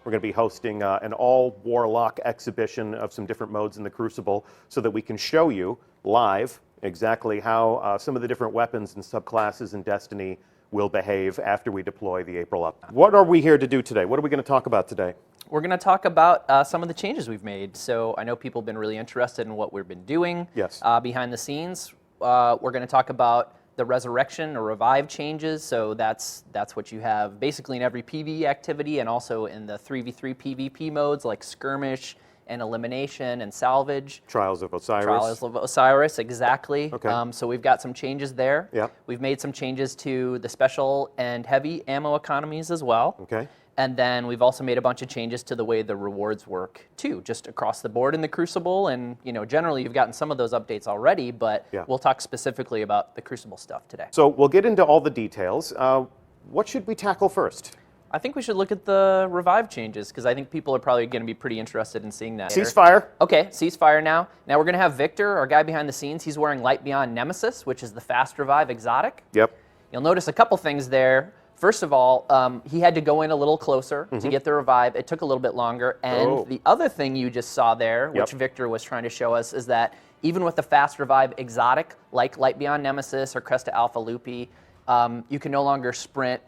We're going to be hosting an all Warlock exhibition of some different modes in the Crucible so that we can show you live exactly how some of the different weapons and subclasses in Destiny will behave after we deploy the April up. What are we here to do today? What are we going to talk about today? We're going to talk about some of the changes we've made. So I know people have been really interested in what we've been doing behind the scenes. We're going to talk about the resurrection or revive changes. So that's what you have basically in every PvE activity and also in the 3v3 PvP modes like skirmish and elimination and salvage. Trials of Osiris. Trials of Osiris, exactly. Okay. So we've got some changes there. Yep. We've made some changes to the special and heavy ammo economies as well. Okay. And then we've also made a bunch of changes to the way the rewards work too, just across the board in the Crucible. And generally you've gotten some of those updates already, but we'll talk specifically about the Crucible stuff today. So we'll get into all the details. What should we tackle first? I think we should look at the revive changes because I think people are probably going to be pretty interested in seeing that. Ceasefire. Okay, ceasefire now. Now we're going to have Victor, our guy behind the scenes. He's wearing Light Beyond Nemesis, which is the fast revive exotic. Yep. You'll notice a couple things there. First of all, he had to go in a little closer to get the revive. It took a little bit longer. And the other thing you just saw there, which Victor was trying to show us, is that even with the fast revive exotic, like Light Beyond Nemesis or Cresta Alpha Lupi, you can no longer sprint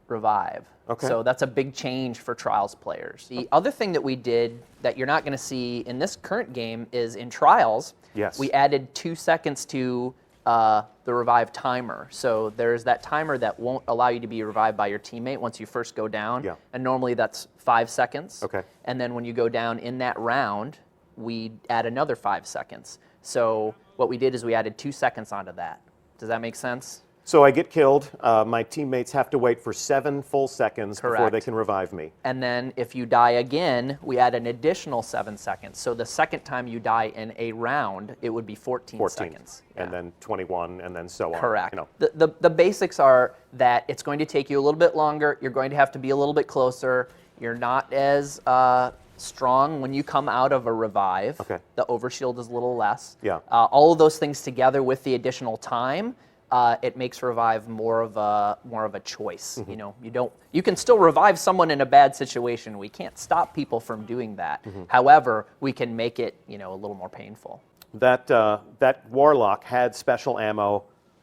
revive. Okay. So that's a big change for Trials players. The other thing that we did that you're not going to see in this current game is in Trials, we added 2 seconds to the revive timer. So there's that timer that won't allow you to be revived by your teammate once you first go down. Yeah. And normally that's 5 seconds. Okay. And then when you go down in that round, we add another 5 seconds. So what we did is we added 2 seconds onto that. Does that make sense? So I get killed. My teammates have to wait for 7 full seconds before they can revive me. And then if you die again, we add an additional 7 seconds. So the second time you die in a round, it would be 14 seconds. And then 21, and then so on. Correct. The basics are that it's going to take you a little bit longer. You're going to have to be a little bit closer. You're not as strong when you come out of a revive. Okay. The overshield is a little less. Yeah. All of those things together with the additional time, it makes revive more of a choice. You can still revive someone in a bad situation. We can't stop people from doing that. However, we can make it a little more painful. That Warlock had special ammo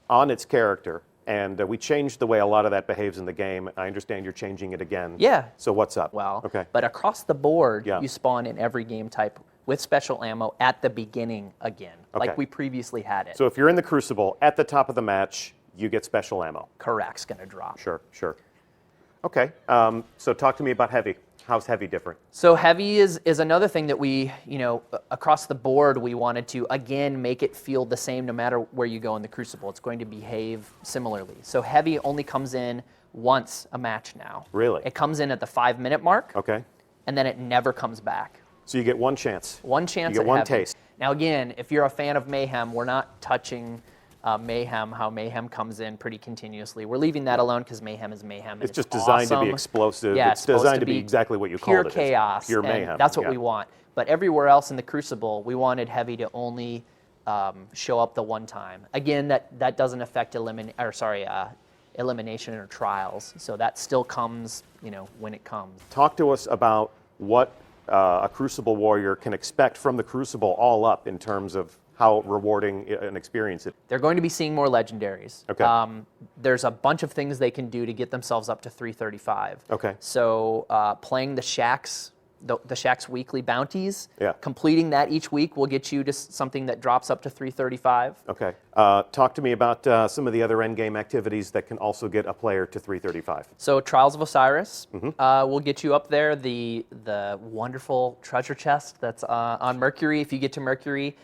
on its character, and we changed the way a lot of that behaves in the game. I understand you're changing it again. Yeah. So what's up? Well, but across the board, you spawn in every game type with special ammo at the beginning again, like we previously had it. So if you're in the Crucible, at the top of the match, you get special ammo. Correct's going to drop. Sure. Okay, so talk to me about heavy. How's heavy different? So heavy is another thing that we, across the board, we wanted to, again, make it feel the same no matter where you go in the Crucible. It's going to behave similarly. So heavy only comes in once a match now. Really? It comes in at the 5-minute mark. Okay. And then it never comes back. So you get one chance. One chance. You get one heavy. taste. Now again, if you're a fan of Mayhem, we're not touching Mayhem, how Mayhem comes in pretty continuously. We're leaving that alone because Mayhem is Mayhem. It's just designed to be explosive. Yeah, it's designed to be exactly what you called it. Pure chaos. Pure mayhem. That's what we want. But everywhere else in the Crucible, we wanted heavy to only show up the one time. Again, that doesn't affect elimination or trials. So that still comes, when it comes. Talk to us about what a Crucible warrior can expect from the Crucible all up in terms of how rewarding an experience it is. They're going to be seeing more legendaries. Okay. There's a bunch of things they can do to get themselves up to 335. Okay. So playing the Shack's weekly bounties, Yeah. completing that each week will get you to something that drops up to 335. Okay. Talk to me about some of the other endgame activities that can also get a player to 335. So Trials of Osiris will get you up there. The wonderful treasure chest that's on Mercury. If you get to Mercury,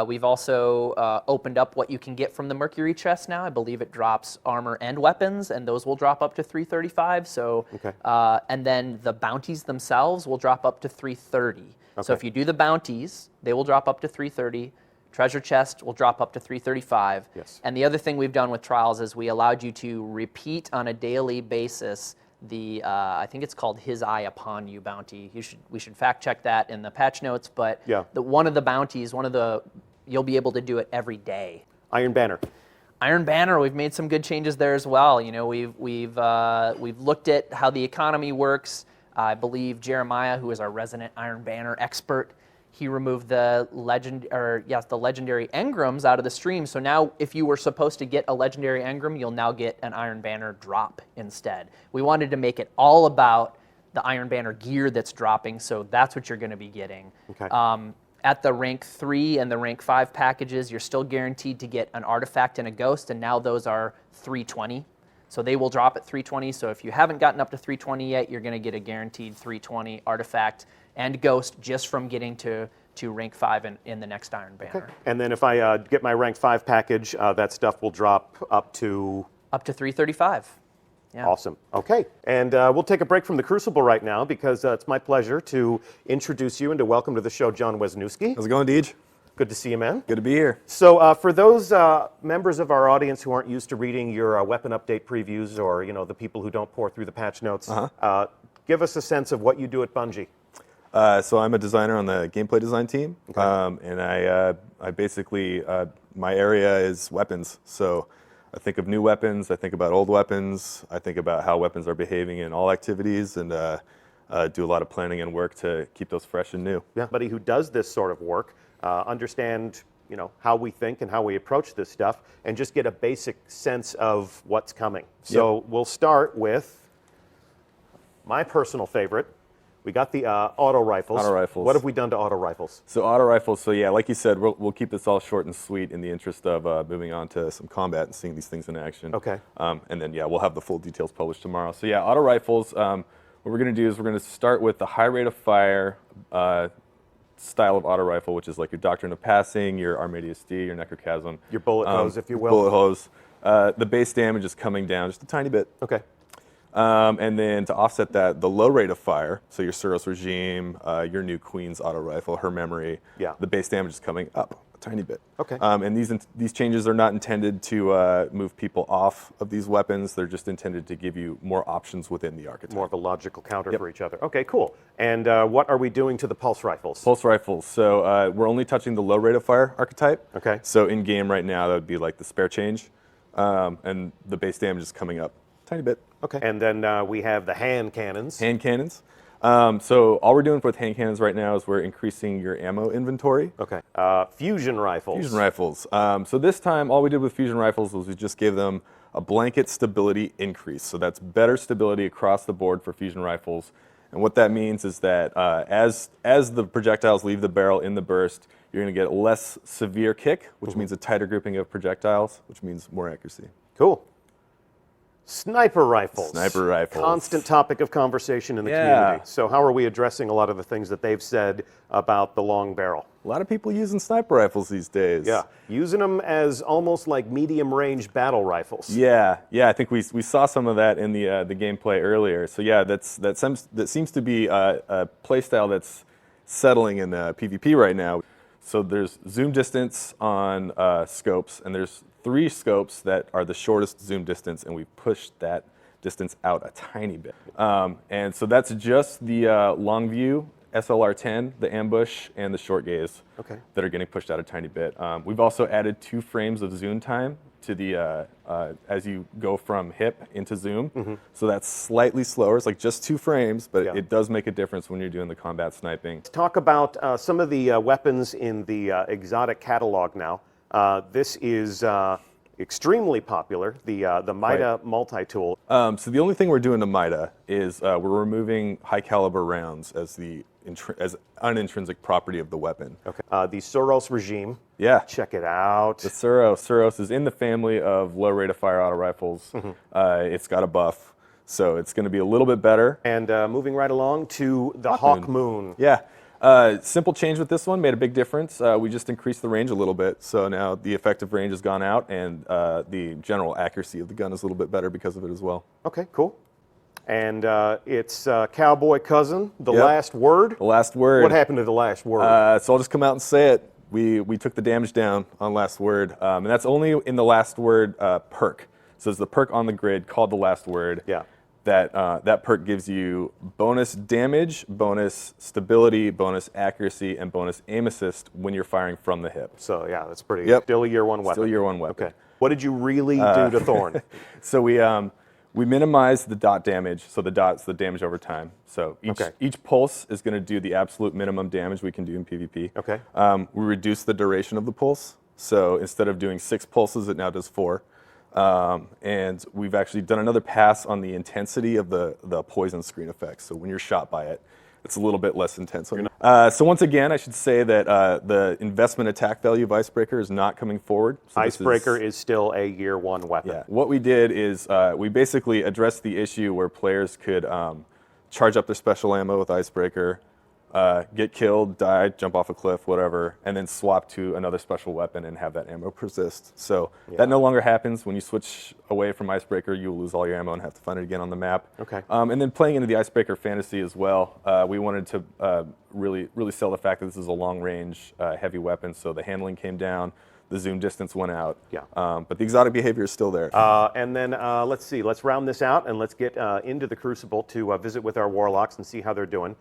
we've also opened up what you can get from the Mercury chest now. I believe it drops armor and weapons, and those will drop up to 335. So, and then the bounties themselves will drop up to 330. So if you do the bounties, they will drop up to 330. Treasure chest will drop up to 335. Yes. And the other thing we've done with Trials is we allowed you to repeat on a daily basis the I think it's called His Eye Upon You bounty. We should fact check that in the patch notes, but one of the bounties, you'll be able to do it every day. Iron Banner. Iron Banner, we've made some good changes there as well. We've looked at how the economy works. I believe Jeremiah, who is our resident Iron Banner expert, he removed the legendary engrams out of the stream. So now if you were supposed to get a legendary engram, you'll now get an Iron Banner drop instead. We wanted to make it all about the Iron Banner gear that's dropping, so that's what you're going to be getting. Okay. At the rank 3 and the rank 5 packages, you're still guaranteed to get an artifact and a ghost, and now those are 320. So they will drop at 320. So if you haven't gotten up to 320 yet, you're going to get a guaranteed 320 artifact and ghost just from getting to rank 5 in the next Iron Banner. Okay. And then if I get my rank 5 package, that stuff will drop up to? Up to 335. Yeah. Awesome. Okay. And we'll take a break from the Crucible right now because it's my pleasure to introduce you and to welcome to the show John Wisniewski. How's it going, Deej? Good to see you, man. Good to be here. So for those members of our audience who aren't used to reading your weapon update previews, or the people who don't pour through the patch notes, give us a sense of what you do at Bungie. So I'm a designer on the gameplay design team, and I basically, my area is weapons. So I think of new weapons, I think about old weapons, I think about how weapons are behaving in all activities, and do a lot of planning and work to keep those fresh and new. Yeah. Somebody who does this sort of work, understand how we think and how we approach this stuff, and just get a basic sense of what's coming. So we'll start with my personal favorite. We got the auto rifles. Auto rifles. What have we done to auto rifles? So auto rifles, so yeah, like you said, we'll keep this all short and sweet in the interest of moving on to some combat and seeing these things in action. Okay. And then, yeah, we'll have the full details published tomorrow. So yeah, auto rifles, what we're going to do is we're going to start with the high rate of fire style of auto rifle, which is like your Doctrine of Passing, your Armadius D, your Necrochasm. Your bullet hose, if you will. Bullet hose. The base damage is coming down just a tiny bit. Okay. And then to offset that, the low rate of fire, so your Suros Regime, your new Queen's auto rifle, her memory, the base damage is coming up a tiny bit. Okay. And these changes are not intended to move people off of these weapons. They're just intended to give you more options within the archetype. More of a logical counter for each other. Okay, cool. And what are we doing to the pulse rifles? Pulse rifles. So we're only touching the low rate of fire archetype. Okay. So in game right now, that would be like the spare change, and the base damage is coming up a tiny bit. Okay. And then we have the hand cannons. Hand cannons. So all we're doing with hand cannons right now is we're increasing your ammo inventory. Okay. Fusion rifles. Fusion rifles. So this time, all we did with fusion rifles was we just gave them a blanket stability increase. So that's better stability across the board for fusion rifles. And what that means is that as the projectiles leave the barrel in the burst, you're going to get a less severe kick, which means a tighter grouping of projectiles, which means more accuracy. Cool. Sniper rifles. Sniper rifles. Constant topic of conversation in the community. So how are we addressing a lot of the things that they've said about the long barrel? A lot of people using sniper rifles these days. Yeah, using them as almost like medium-range battle rifles. Yeah, I think we saw some of that in the gameplay earlier. So yeah, that seems to be a playstyle that's settling in PvP right now. So there's zoom distance on scopes, and there's 3 scopes that are the shortest zoom distance, and we've pushed that distance out a tiny bit. And so that's just the long view, SLR-10, the ambush, and the short gaze that are getting pushed out a tiny bit. We've also added 2 frames of zoom time to the as you go from hip into zoom. So that's slightly slower. It's like just 2 frames, but it does make a difference when you're doing the combat sniping. Let's talk about some of the weapons in the exotic catalog now. This is extremely popular, the Mida multi-tool. So the only thing we're doing to Mida is we're removing high caliber rounds as the as unintrinsic property of the weapon. Okay. The Suros Regime. Yeah. Check it out. The Suros is in the family of low rate of fire auto rifles. It's got a buff, so it's going to be a little bit better. And moving right along to the Hawk Moon. Yeah. Simple change with this one, made a big difference. We just increased the range a little bit, so now the effective range has gone out, and the general accuracy of the gun is a little bit better because of it as well. Okay, cool. And it's Cowboy Cousin, The Last Word. The Last Word. What happened to The Last Word? So I'll just come out and say it. We took the damage down on Last Word, and that's only in the Last Word perk. So it's the perk on the grid called The Last Word. Yeah. That perk gives you bonus damage, bonus stability, bonus accuracy, and bonus aim assist when you're firing from the hip. So yeah, that's pretty. Still a year 1 weapon. Still year 1 weapon. Okay. What did you really do to Thorn? So We minimize the dot damage, so the dot's the damage over time. So each pulse is going to do the absolute minimum damage we can do in PvP. Okay. We reduce the duration of the pulse, so instead of doing 6 pulses, it now does 4. And we've actually done another pass on the intensity of the poison screen effect. So when you're shot by it, it's a little bit less intense. So once again, I should say that the investment attack value of Icebreaker is not coming forward. So Icebreaker is still a year 1 weapon. Yeah. What we did is we basically addressed the issue where players could charge up their special ammo with Icebreaker, get killed, die, jump off a cliff, whatever, and then swap to another special weapon and have that ammo persist. So that no longer happens. When you switch away from Icebreaker, you will lose all your ammo and have to find it again on the map. Okay. And then playing into the Icebreaker fantasy as well, we wanted to really sell the fact that this is a long-range heavy weapon, so the handling came down, the zoom distance went out. Yeah. But the exotic behavior is still there. And then let's see, let's round this out and let's get into the Crucible to visit with our Warlocks and see how they're doing.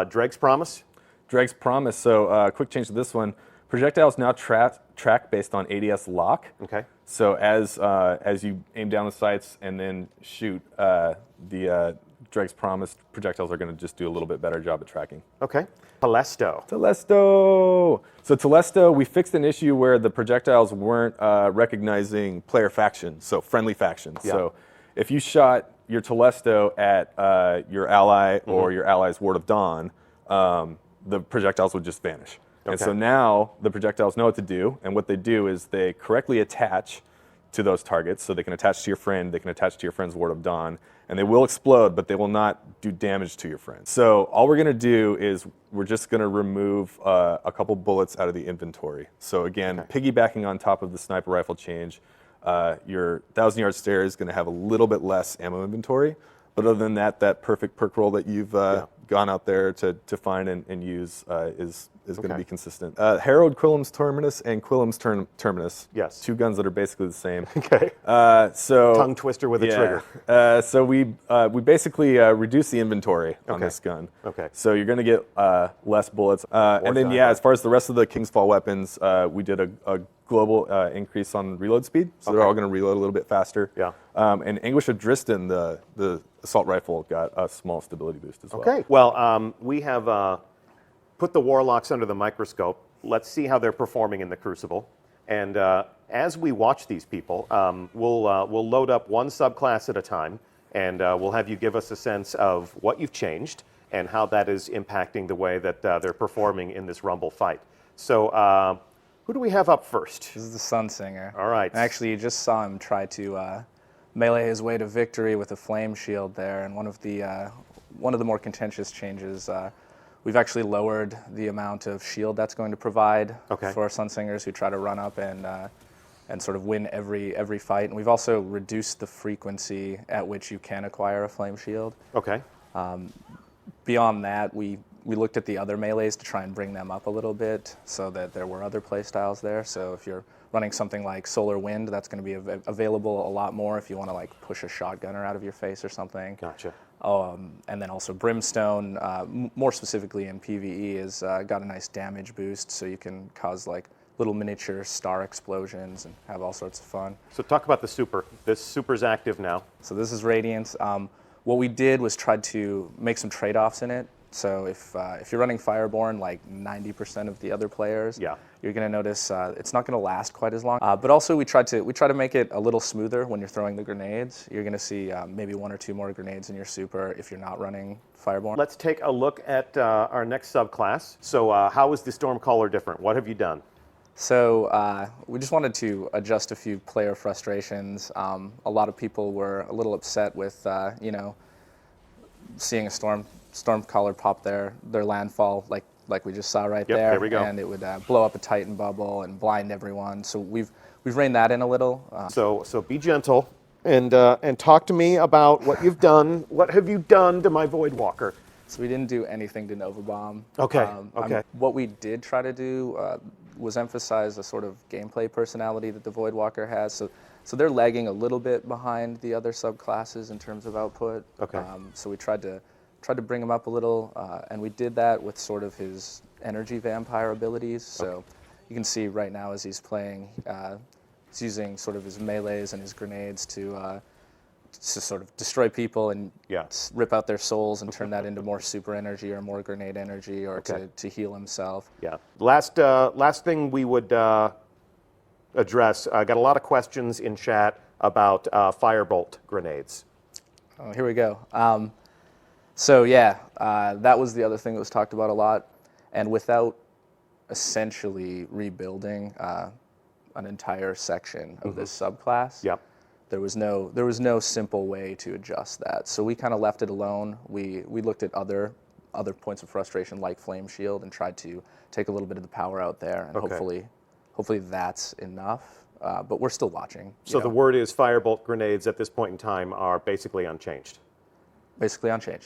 Dreg's Promise? Dreg's Promise, so quick change to this one. Projectiles now track based on ADS lock. Okay. So as you aim down the sights and then shoot, the Dreg's Promise projectiles are going to just do a little bit better job at tracking. Okay. Telesto. Telesto! So Telesto, we fixed an issue where the projectiles weren't recognizing player factions, so friendly factions. Yeah. So if you shot your Telesto at your ally or your ally's Ward of Dawn, the projectiles would just vanish. Okay. And so now the projectiles know what to do, and what they do is they correctly attach to those targets, so they can attach to your friend, they can attach to your friend's Ward of Dawn, and they will explode, but they will not do damage to your friend. So all we're gonna do is we're just gonna remove a couple bullets out of the inventory. So again, piggybacking on top of the sniper rifle change, your 1,000-yard stare is gonna have a little bit less ammo inventory, but other than that, that perfect perk roll that you've gone out there to find and use is going to be consistent. Herald Quillam's Terminus and Quillam's Terminus. Yes. 2 guns that are basically the same. Okay. So tongue twister with a trigger. So we basically reduce the inventory on this gun. Okay. So you're going to get less bullets. And then as far as the rest of the King's Fall weapons, we did a global increase on reload speed, so they're all going to reload a little bit faster. Yeah. And Anguish of Dristan, the assault rifle, got a small stability boost as well. Okay. Well, we have put the Warlocks under the microscope. Let's see how they're performing in the Crucible. And as we watch these people, we'll load up one subclass at a time, and we'll have you give us a sense of what you've changed and how that is impacting the way that they're performing in this Rumble fight. So who do we have up first? This is the Sunsinger. All right. And actually, you just saw him try to melee his way to victory with a flame shield there. And one of the more contentious changes, we've actually lowered the amount of shield that's going to provide for Sunsingers who try to run up and sort of win every fight. And we've also reduced the frequency at which you can acquire a flame shield. Okay. Beyond that, we looked at the other melees to try and bring them up a little bit so that there were other play styles there. So if you're running something like Solar Wind, that's going to be available a lot more if you want to like push a shotgunner out of your face or something. Gotcha. And then also Brimstone, more specifically in PvE, has got a nice damage boost, so you can cause like little miniature star explosions and have all sorts of fun. So talk about the super. This super's active now. So this is Radiance. What we did was tried to make some trade-offs in it. So if you're running Fireborn like 90% of the other players, you're going to notice it's not going to last quite as long. But also we try to make it a little smoother when you're throwing the grenades. You're going to see maybe 1 or 2 more grenades in your super if you're not running Fireborn. Let's take a look at our next subclass. So how is the Stormcaller different? What have you done? So we just wanted to adjust a few player frustrations. A lot of people were a little upset with seeing a Stormcaller pop their landfall like we just saw right there. There we go. And it would blow up a Titan bubble and blind everyone. So we've reined that in a little. So be gentle and talk to me about what you've done. What have you done to my Voidwalker? So we didn't do anything to Nova Bomb. Okay. What we did try to do was emphasize a sort of gameplay personality that the Voidwalker has. So they're lagging a little bit behind the other subclasses in terms of output. Okay. So we tried to bring him up a little, and we did that with sort of his energy vampire abilities. So you can see right now as he's playing, he's using sort of his melees and his grenades to to sort of destroy people and Yeah. rip out their souls and turn that into more super energy or more grenade energy, or Okay. to heal himself. Yeah. Last thing we would address. I got a lot of questions in chat about firebolt grenades. Oh, here we go. So yeah, that was the other thing that was talked about a lot, and without essentially rebuilding an entire section of this subclass, Yep. there was no simple way to adjust that. So we kind of left it alone. We looked at other points of frustration like Flame Shield and tried to take a little bit of the power out there, and Okay. hopefully that's enough. But we're still watching. So the word is firebolt grenades at this point in time are basically unchanged. Basically unchanged.